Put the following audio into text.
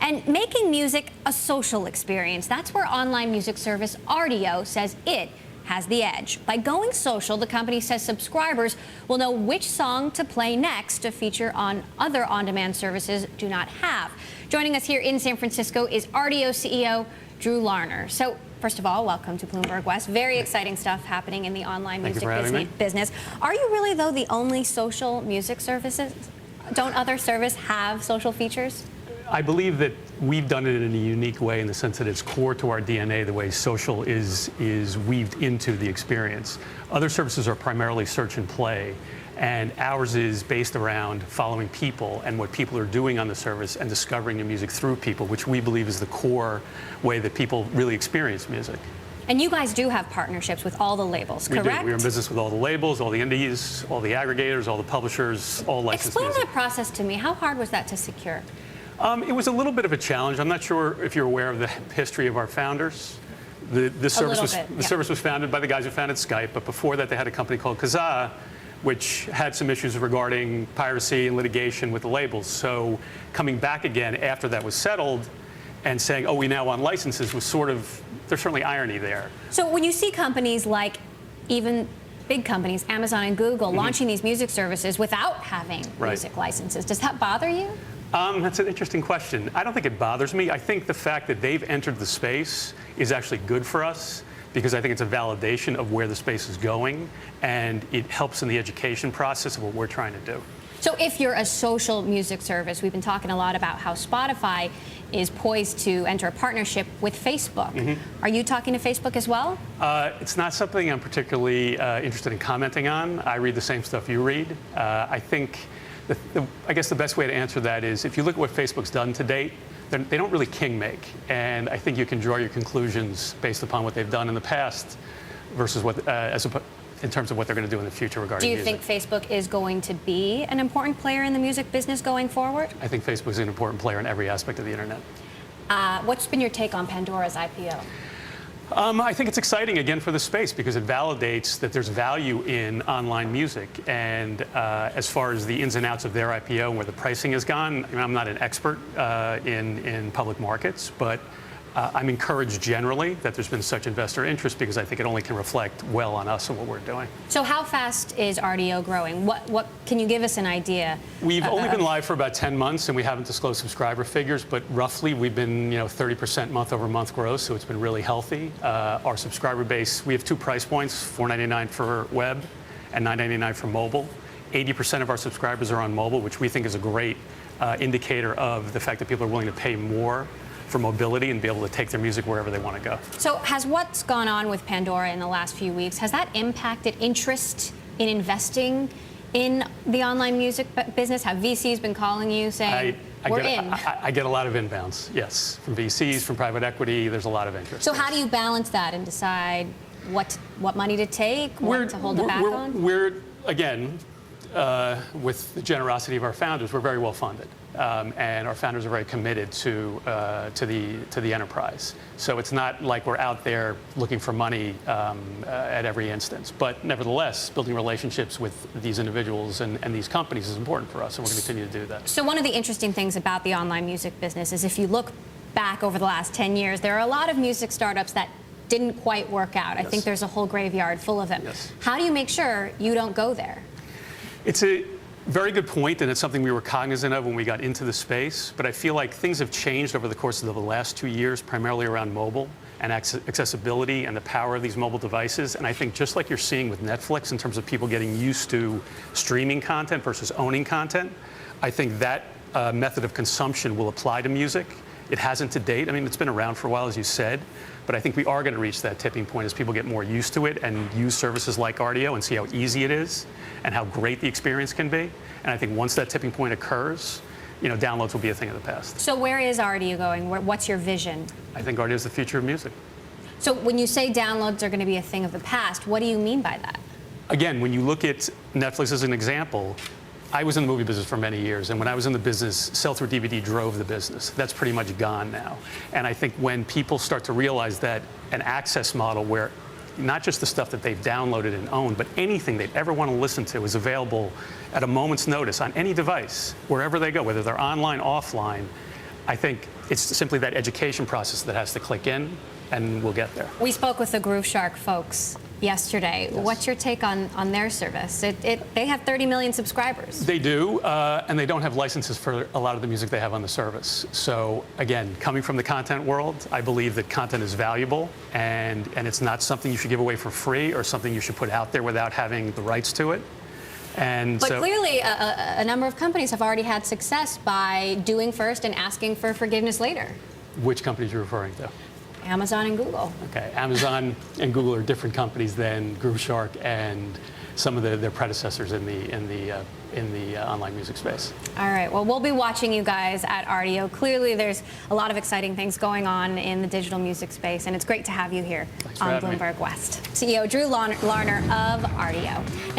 and making music a social experience. That's where online music service Rdio says it has the edge. By going social, the company says subscribers will know which song to play next, a feature on other on-demand services do not have. Joining us here in San Francisco is Rdio CEO Drew Larner. So, first of all, welcome to Bloomberg West. Very exciting stuff happening in the online music business. Are you really, though, the only social music services? Don't other services have social features? I believe that we've done it in a unique way in the sense that it's core to our DNA, the way social is weaved into the experience. Other services are primarily search and play, and ours is based around following people and what people are doing on the service and discovering new music through people, which we believe is the core way that people really experience music. And you guys do have partnerships with all the labals, correct? We do. We're in business with all the labels, all the indies, all the aggregators, all the publishers, all licensed music. Explain that process to me. How hard was that to secure? It was a little bit of a challenge. I'm not sure if you're aware of the history of our founders. The service was founded by the guys who founded Skype, but before that they had a company called Kazaa, which had some issues regarding piracy and litigation with the labels. So coming back again after that was settled and saying, oh, we now want licenses was sort of, there's certainly irony there. So when you see companies like even big companies, Amazon and Google, launching these music services without having music licenses, does that bother you? That's an interesting question. I don't think it bothers me. I think the fact that they've entered the space is actually good for us because I think it's a validation of where the space is going and it helps in the education process of what we're trying to do. So if you're a social music service, we've been talking a lot about how Spotify is poised to enter a partnership with Facebook. Are you talking to Facebook as well? It's not something I'm particularly interested in commenting on. I read the same stuff you read. I think I guess the best way to answer that is if you look at what Facebook's done to date, they don't really king make. And I think you can draw your conclusions based upon what they've done in the past versus what, in terms of what they're going to do in the future regarding music. Do you think Facebook is going to be an important player in the music business going forward? I think Facebook is an important player in every aspect of the internet. What's been your take on Pandora's IPO? I think it's exciting, again, for the space because it validates that there's value in online music. And as far as the ins and outs of their IPO and where the pricing has gone, I'm not an expert in public markets, but I'm encouraged generally that there's been such investor interest because I think it only can reflect well on us and what we're doing. So how fast is Rdio growing? What can you give us an idea? We've only been live for about 10 months and we haven't disclosed subscriber figures, but roughly we've been 30% month-over-month growth, so it's been really healthy. Our subscriber base, we have two price points, $4.99 for web and $9.99 for mobile. 80% of our subscribers are on mobile, which we think is a great indicator of the fact that people are willing to pay more for mobility and be able to take their music wherever they want to go. So has what's gone on with Pandora in the last few weeks, has that impacted interest in investing in the online music business? Have VCs been calling you saying, we're in? I get a lot of inbounds, yes, from VCs, from private equity. There's a lot of interest. So how do you balance that and decide what money to take, what to hold it back on? We're again, with the generosity of our founders, we're very well funded. And our founders are very committed to the enterprise. So it's not like we're out there looking for money at every instance. But nevertheless, building relationships with these individuals and these companies is important for us, and we're going to continue to do that. So one of the interesting things about the online music business is if you look back over the last 10 years, there are a lot of music startups that didn't quite work out. I think there's a whole graveyard full of them. How do you make sure you don't go there? It's a very good point, and it's something we were cognizant of when we got into the space, but I feel like things have changed over the course of the last 2 years, primarily around mobile and accessibility and the power of these mobile devices. And I think just like you're seeing with Netflix in terms of people getting used to streaming content versus owning content, I think that method of consumption will apply to music. It hasn't to date. I mean, it's been around for a while, as you said, but I think we are going to reach that tipping point as people get more used to it and use services like Rdio and see how easy it is and how great the experience can be. And I think once that tipping point occurs, downloads will be a thing of the past. So where is Rdio going? What's your vision? I think Rdio is the future of music. So when you say downloads are going to be a thing of the past, what do you mean by that? Again, when you look at Netflix as an example, I was in the movie business for many years, and when I was in the business, sell-through DVD drove the business. That's pretty much gone now. And I think when people start to realize that an access model where not just the stuff that they've downloaded and owned, but anything they'd ever want to listen to is available at a moment's notice on any device, wherever they go, whether they're online, offline, I think it's simply that education process that has to click in, and we'll get there. We spoke with the Groove Shark folks yesterday. Yes. What's your take on their service? They have 30 million subscribers. They do, and they don't have licenses for a lot of the music they have on the service. So again, coming from the content world, I believe that content is valuable, and it's not something you should give away for free or something you should put out there without having the rights to it. And but so, clearly, a number of companies have already had success by doing first and asking for forgiveness later. which companies are you referring to? Amazon and Google. Okay, Amazon and Google are different companies than Groove Shark and some of their predecessors in the online music space. All right, well, we'll be watching you guys at Rdio. Clearly, there's a lot of exciting things going on in the digital music space, and it's great to have you here on Bloomberg West. CEO Drew Larner of Rdio.